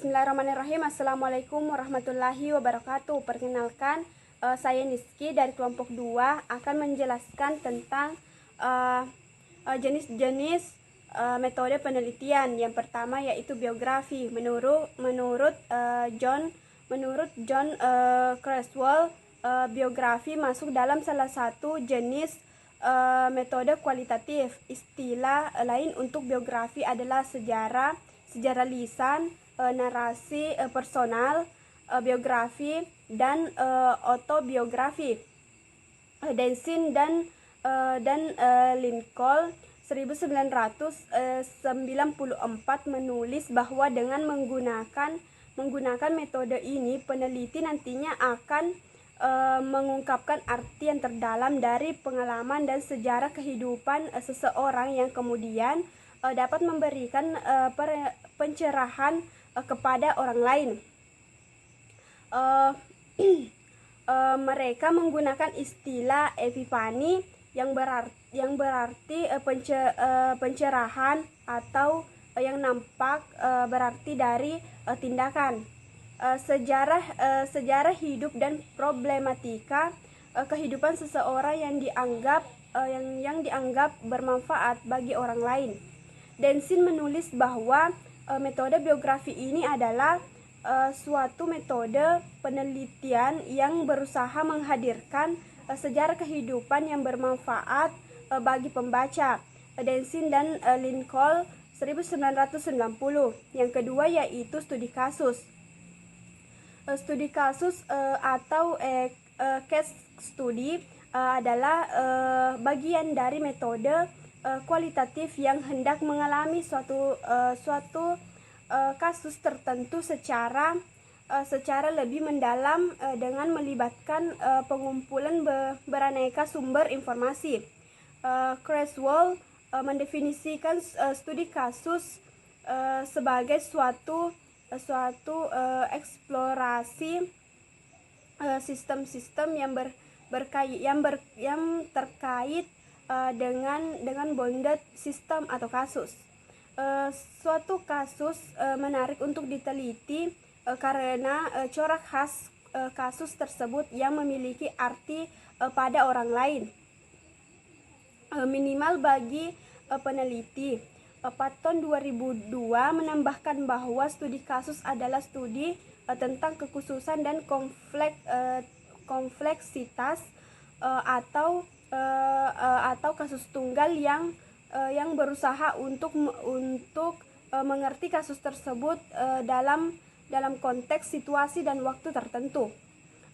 Bismillahirrahmanirrahim. Assalamualaikum warahmatullahi wabarakatuh. Perkenalkan, saya Niski dari kelompok 2 akan menjelaskan tentang jenis-jenis metode penelitian. Yang pertama yaitu biografi. Menurut John Creswell, biografi masuk dalam salah satu jenis metode kualitatif. Istilah lain untuk biografi adalah sejarah lisan, narasi personal, biografi, dan autobiografi. Densin dan Lincoln 1994 menulis bahwa dengan menggunakan metode ini, peneliti nantinya akan mengungkapkan arti yang terdalam dari pengalaman dan sejarah kehidupan seseorang yang kemudian dapat memberikan pencerahan kepada orang lain. Mereka menggunakan istilah epifani yang berarti pencerahan, atau yang nampak berarti dari tindakan. Sejarah hidup dan problematika kehidupan seseorang yang dianggap bermanfaat bagi orang lain. Densin menulis bahwa metode biografi ini adalah suatu metode penelitian yang berusaha menghadirkan sejarah kehidupan yang bermanfaat bagi pembaca. Densin dan Lincoln 1990. Yang kedua yaitu studi kasus. Studi kasus atau case study adalah bagian dari metode kualitatif yang hendak mengalami suatu kasus tertentu secara lebih mendalam dengan melibatkan pengumpulan beraneka sumber informasi. Creswell mendefinisikan studi kasus sebagai suatu eksplorasi sistem-sistem yang terkait dengan bounded system atau kasus. Suatu kasus menarik untuk diteliti karena corak khas kasus tersebut yang memiliki arti pada orang lain, minimal bagi peneliti. Patton 2002 menambahkan bahwa studi kasus adalah studi tentang kekhususan dan kompleksitas atau kasus tunggal yang berusaha untuk mengerti kasus tersebut dalam konteks situasi dan waktu tertentu.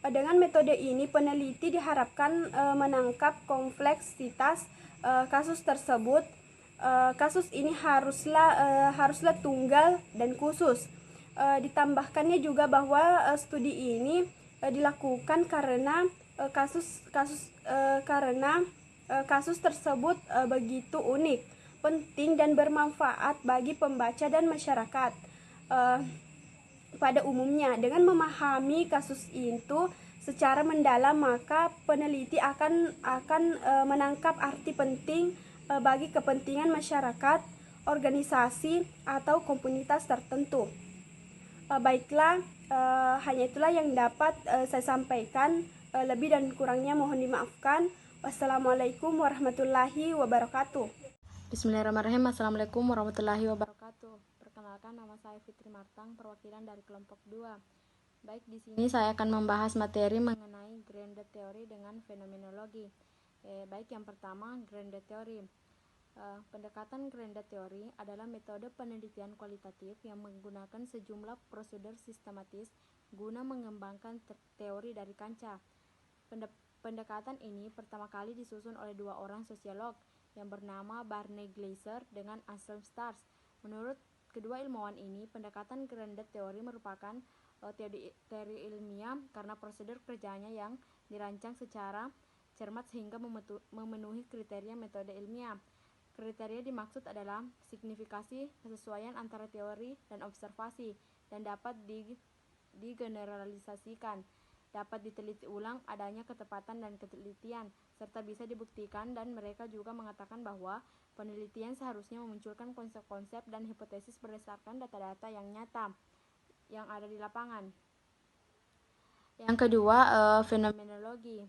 Dengan metode ini, peneliti diharapkan menangkap kompleksitas kasus tersebut. Kasus ini haruslah tunggal dan khusus. Ditambahkannya juga bahwa studi ini dilakukan karena kasus tersebut begitu unik, penting, dan bermanfaat bagi pembaca dan masyarakat pada umumnya. Dengan memahami kasus itu secara mendalam, maka peneliti akan menangkap arti penting bagi kepentingan masyarakat, organisasi, atau komunitas tertentu. Baiklah, hanya itulah yang dapat saya sampaikan. Lebih dan kurangnya mohon dimaafkan. Wassalamualaikum warahmatullahi wabarakatuh. Bismillahirrahmanirrahim. Assalamualaikum warahmatullahi wabarakatuh. Perkenalkan, nama saya Fitri Martang, perwakilan dari kelompok 2. Baik, di sini saya akan membahas materi mengenai grounded theory dengan fenomenologi. Baik, yang pertama, grounded theory. Pendekatan grounded theory adalah metode penelitian kualitatif yang menggunakan sejumlah prosedur sistematis guna mengembangkan teori dari kancah. Pendekatan ini pertama kali disusun oleh dua orang sosiolog yang bernama Barney Glaser dengan Anselm Stars. Menurut kedua ilmuwan ini, pendekatan grounded theory merupakan teori ilmiah karena prosedur kerjanya yang dirancang secara cermat sehingga memenuhi kriteria metode ilmiah. Kriteria dimaksud adalah signifikasi, kesesuaian antara teori dan observasi, dan dapat digeneralisasikan, dapat diteliti ulang, adanya ketepatan dan ketelitian, serta bisa dibuktikan. Dan mereka juga mengatakan bahwa penelitian seharusnya memunculkan konsep-konsep dan hipotesis berdasarkan data-data yang nyata. yang ada di lapangan. Yang kedua, fenomenologi.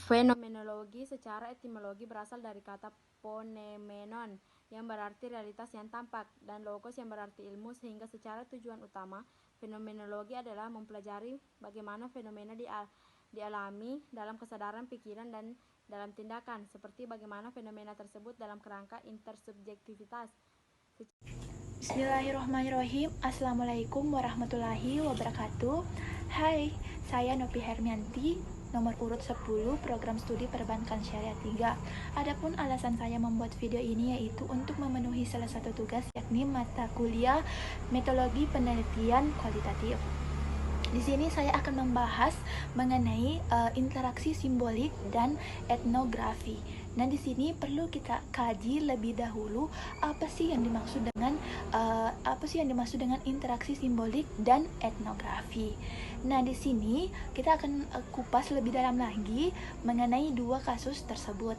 Fenomenologi secara etimologi berasal dari kata ponemenon yang berarti realitas yang tampak dan logos yang berarti ilmu, sehingga secara tujuan utama fenomenologi adalah mempelajari bagaimana fenomena dialami dalam kesadaran, pikiran, dan dalam tindakan, seperti bagaimana fenomena tersebut dalam kerangka intersubjektivitas. Bismillahirrahmanirrahim. Assalamualaikum warahmatullahi wabarakatuh. Hai, saya Nopi Hermianti, nomor urut 10, program studi perbankan syariah 3. Adapun alasan saya membuat video ini yaitu untuk memenuhi salah satu tugas, yakni mata kuliah metodologi penelitian kualitatif. Di sini saya akan membahas mengenai interaksi simbolik dan etnografi. Nah, di sini perlu kita kaji lebih dahulu apa sih yang dimaksud dengan interaksi simbolik dan etnografi. Nah, di sini kita akan kupas lebih dalam lagi mengenai dua kasus tersebut.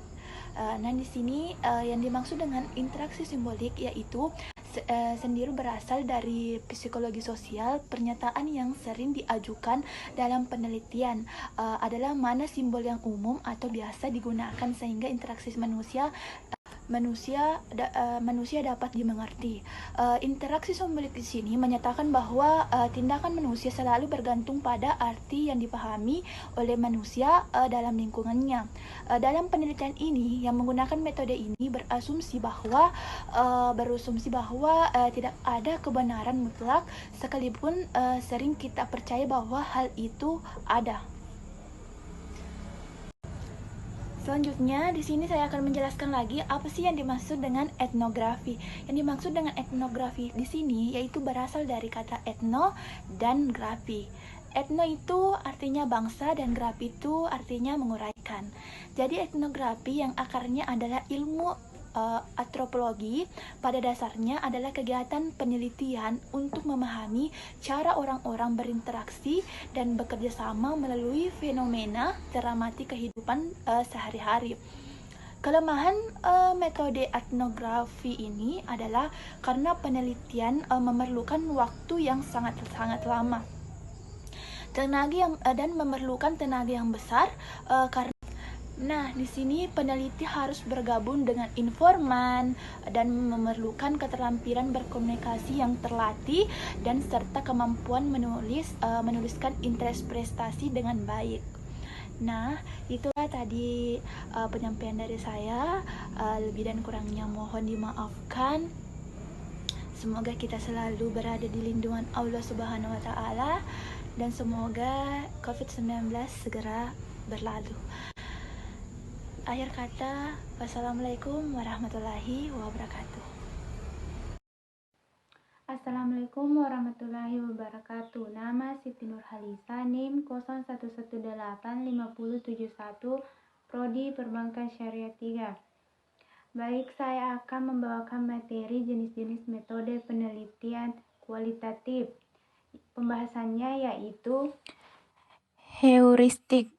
Nah, di sini yang dimaksud dengan interaksi simbolik yaitu sendiri berasal dari psikologi sosial. Pernyataan yang sering diajukan dalam penelitian adalah mana simbol yang umum atau biasa digunakan sehingga interaksi manusia dapat dimengerti. Interaksi simbolik di sini menyatakan bahwa tindakan manusia selalu bergantung pada arti yang dipahami oleh manusia dalam lingkungannya. Dalam penelitian ini yang menggunakan metode ini berasumsi bahwa tidak ada kebenaran mutlak, sekalipun sering kita percaya bahwa hal itu ada. Selanjutnya, di sini saya akan menjelaskan lagi apa sih yang dimaksud dengan etnografi. Yang dimaksud dengan etnografi di sini yaitu berasal dari kata etno dan grafi. Etno itu artinya bangsa dan grafi itu artinya menguraikan. Jadi etnografi yang akarnya adalah ilmu antropologi pada dasarnya adalah kegiatan penelitian untuk memahami cara orang-orang berinteraksi dan bekerja sama melalui fenomena teramati kehidupan sehari-hari. Kelemahan metode etnografi ini adalah karena penelitian memerlukan waktu yang sangat lama, dan memerlukan tenaga yang besar karena di sini peneliti harus bergabung dengan informan dan memerlukan keterampilan berkomunikasi yang terlatih dan serta kemampuan menuliskan interpretasi dengan baik. Nah, itulah tadi penyampaian dari saya. Lebih dan kurangnya mohon dimaafkan. Semoga kita selalu berada di lindungan Allah Subhanahu wa taala dan semoga COVID-19 segera berlalu. Akhir kata, wassalamualaikum warahmatullahi wabarakatuh. Assalamualaikum warahmatullahi wabarakatuh. Nama Siti Nurhalisa, NIM 01185071, Prodi Perbankan Syariah 3. Baik, saya akan membawakan materi jenis-jenis metode penelitian kualitatif. Pembahasannya yaitu heuristik.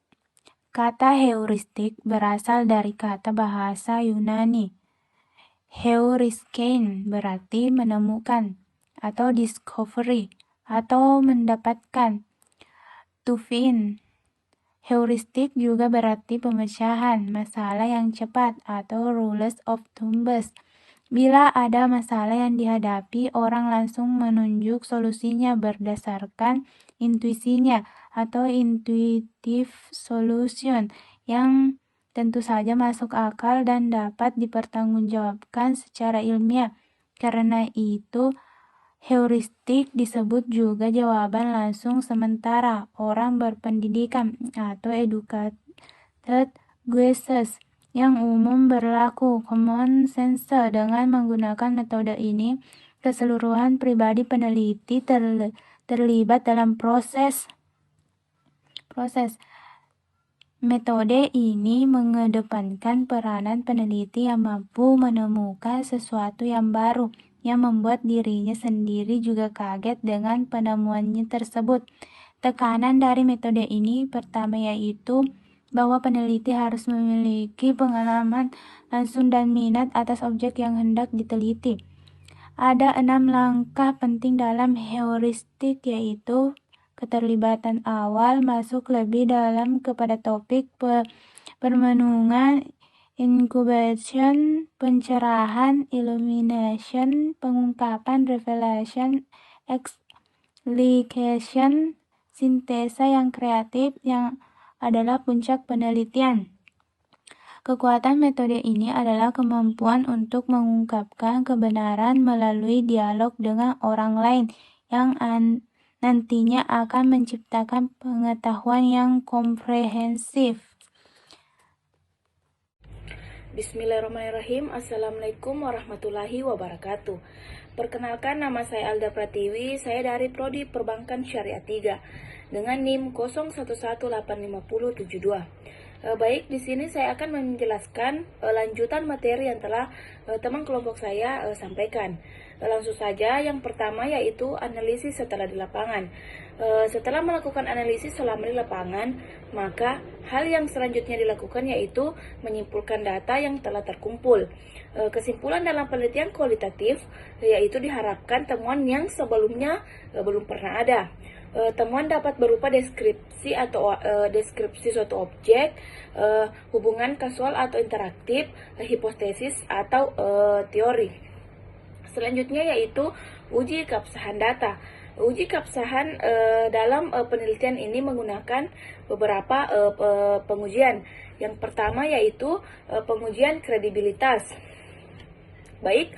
Kata heuristik berasal dari kata bahasa Yunani. Heuriskein berarti menemukan atau discovery atau mendapatkan. To find. Heuristik juga berarti pemecahan masalah yang cepat atau rules of thumbs. Bila ada masalah yang dihadapi, orang langsung menunjuk solusinya berdasarkan intuisinya atau intuitive solution yang tentu saja masuk akal dan dapat dipertanggungjawabkan secara ilmiah. Karena itu, heuristik disebut juga jawaban langsung sementara orang berpendidikan atau educated guesses yang umum berlaku common sense. Dengan menggunakan metode ini, keseluruhan pribadi peneliti terlibat dalam proses. Metode ini mengedepankan peranan peneliti yang mampu menemukan sesuatu yang baru, yang membuat dirinya sendiri juga kaget dengan penemuannya tersebut. Tekanan dari metode ini pertama yaitu bahwa peneliti harus memiliki pengalaman langsung dan minat atas objek yang hendak diteliti. Ada 6 langkah penting dalam heuristik, yaitu keterlibatan awal, masuk lebih dalam kepada topik, permenungan, incubation, pencerahan, illumination, pengungkapan, revelation, explication, sintesa yang kreatif yang adalah puncak penelitian. Kekuatan metode ini adalah kemampuan untuk mengungkapkan kebenaran melalui dialog dengan orang lain yang nantinya akan menciptakan pengetahuan yang komprehensif. Bismillahirrahmanirrahim. Assalamualaikum warahmatullahi wabarakatuh. Perkenalkan, nama saya Alda Pratiwi. Saya dari Prodi Perbankan Syariah 3 dengan NIM 01185072. Baik, di sini saya akan menjelaskan lanjutan materi yang telah teman kelompok saya sampaikan. Langsung saja, yang pertama yaitu analisis setelah di lapangan. Setelah melakukan analisis selama di lapangan, maka hal yang selanjutnya dilakukan yaitu menyimpulkan data yang telah terkumpul. Kesimpulan dalam penelitian kualitatif yaitu diharapkan temuan yang sebelumnya belum pernah ada. Temuan dapat berupa deskripsi atau deskripsi suatu objek, hubungan kasual atau interaktif, hipotesis atau teori. Selanjutnya yaitu uji keabsahan data. Uji keabsahan dalam penelitian ini menggunakan beberapa pengujian. Yang pertama yaitu pengujian kredibilitas. Baik,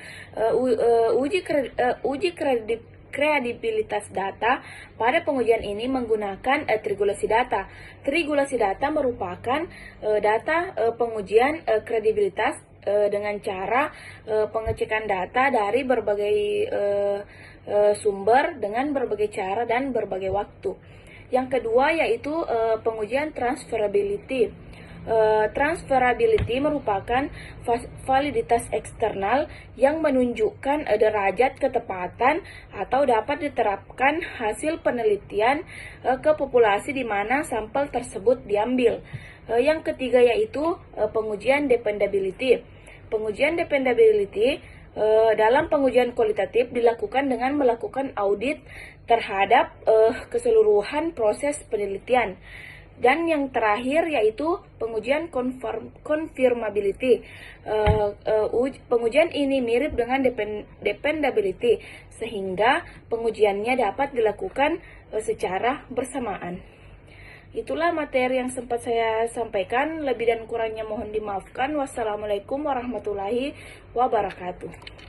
uji kredibilitas data pada pengujian ini menggunakan trigulasi data. Trigulasi data merupakan data pengujian kredibilitas dengan cara pengecekan data dari berbagai sumber dengan berbagai cara dan berbagai waktu. Yang kedua yaitu pengujian transferability. Transferability merupakan validitas eksternal yang menunjukkan derajat ketepatan atau dapat diterapkan hasil penelitian ke populasi di mana sampel tersebut diambil. Yang ketiga yaitu pengujian dependability. Pengujian dependability dalam pengujian kualitatif dilakukan dengan melakukan audit terhadap keseluruhan proses penelitian. Dan yang terakhir yaitu pengujian confirmability. Pengujian ini mirip dengan dependability, sehingga pengujiannya dapat dilakukan secara bersamaan. Itulah materi yang sempat saya sampaikan. Lebih dan kurangnya mohon dimaafkan. Wassalamualaikum warahmatullahi wabarakatuh.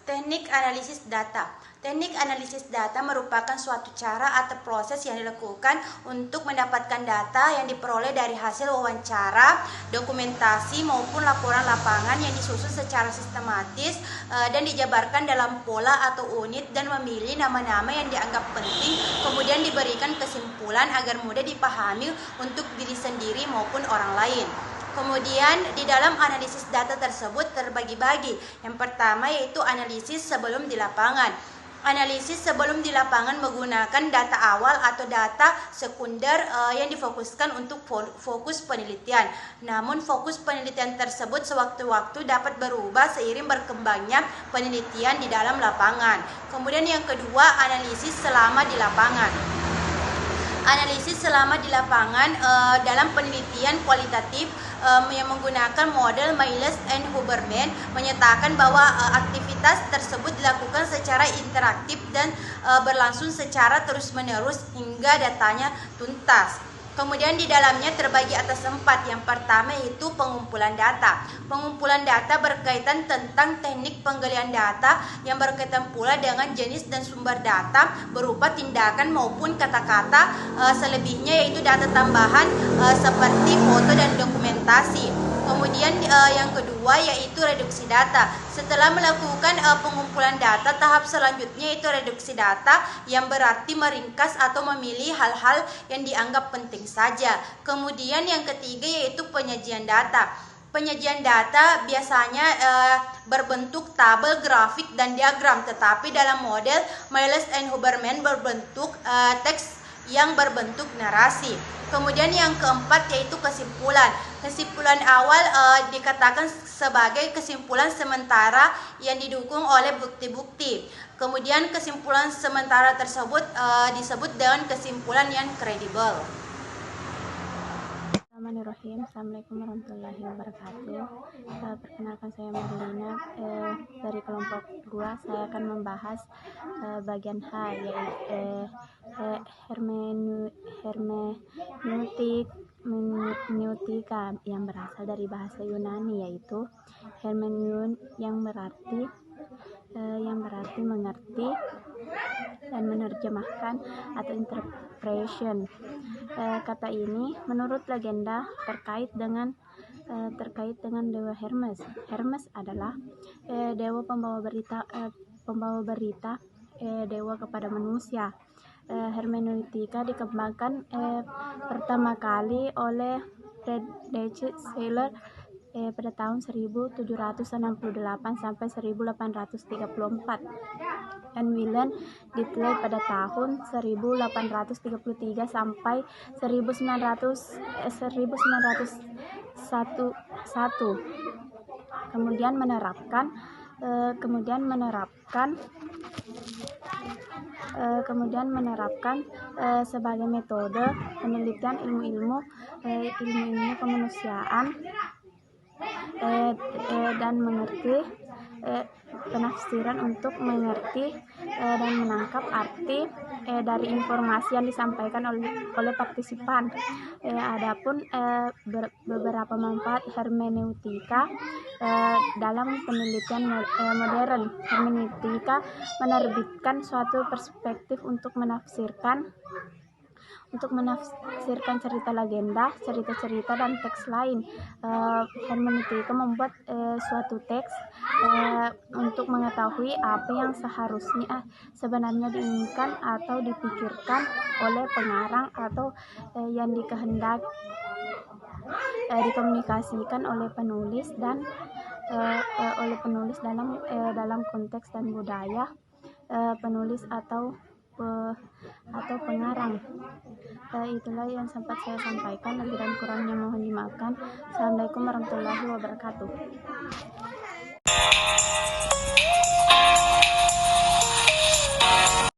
Teknik analisis data. Teknik analisis data merupakan suatu cara atau proses yang dilakukan untuk mendapatkan data yang diperoleh dari hasil wawancara, dokumentasi maupun laporan lapangan yang disusun secara sistematis dan dijabarkan dalam pola atau unit dan memilih nama-nama yang dianggap penting, kemudian diberikan kesimpulan agar mudah dipahami untuk diri sendiri maupun orang lain. Kemudian di dalam analisis data tersebut terbagi-bagi. Yang pertama yaitu analisis sebelum di lapangan. Analisis sebelum di lapangan menggunakan data awal atau data sekunder yang difokuskan untuk fokus penelitian. Namun fokus penelitian tersebut sewaktu-waktu dapat berubah seiring berkembangnya penelitian di dalam lapangan. Kemudian yang kedua, analisis selama di lapangan. Analisis selama di lapangan dalam penelitian kualitatif yang menggunakan model Miles and Huberman menyatakan bahwa aktivitas tersebut dilakukan secara interaktif dan berlangsung secara terus-menerus hingga datanya tuntas. Kemudian di dalamnya terbagi atas 4. Yang pertama yaitu pengumpulan data. Pengumpulan data berkaitan tentang teknik penggalian data yang berkaitan pula dengan jenis dan sumber data berupa tindakan maupun kata-kata. Selebihnya yaitu data tambahan seperti foto dan dokumentasi. Kemudian yang kedua yaitu reduksi data. Setelah melakukan pengumpulan data, tahap selanjutnya yaitu reduksi data yang berarti meringkas atau memilih hal-hal yang dianggap penting saja. Kemudian yang ketiga yaitu penyajian data. Penyajian data biasanya berbentuk tabel, grafik, dan diagram, tetapi dalam model Miles and Huberman berbentuk teks yang berbentuk narasi. Kemudian yang keempat yaitu kesimpulan. Kesimpulan awal dikatakan sebagai kesimpulan sementara yang didukung oleh bukti-bukti. Kemudian kesimpulan sementara tersebut disebut dengan kesimpulan yang kredibel. Bismillahirrahmanirrahim. Assalamualaikum warahmatullahi wabarakatuh. Perkenalkan, saya Marlina dari kelompok 2. Saya akan membahas bagian H, yaitu hermeneutika yang berasal dari bahasa Yunani, yaitu hermeneuon yang berarti mengerti dan menerjemahkan atau interpretation. Kata ini menurut legenda terkait dengan dewa Hermes. Hermes adalah dewa pembawa berita, dewa kepada manusia. Hermeneutika dikembangkan pertama kali oleh Friedrich Schiller pada tahun 1768 sampai 1834 dan Wilhelm Dilthey pada tahun 1833 sampai 1901. Kemudian menerapkan sebagai metode penelitian ilmu kemanusiaan dan mengerti penafsiran untuk mengerti dan menangkap arti dari informasi yang disampaikan oleh partisipan. Adapun beberapa manfaat hermeneutika dalam penelitian modern. Hermeneutika menerbitkan suatu perspektif untuk menafsirkan cerita legenda, cerita-cerita dan teks lain. Hermeneutika membuat suatu teks untuk mengetahui apa yang sebenarnya diinginkan atau dipikirkan oleh pengarang atau yang dikomunikasikan oleh penulis dalam konteks dan budaya penulis atau pengarang. Itulah yang sempat saya sampaikan. Lebih dan kurangnya mohon dimaafkan. Assalamualaikum warahmatullahi wabarakatuh.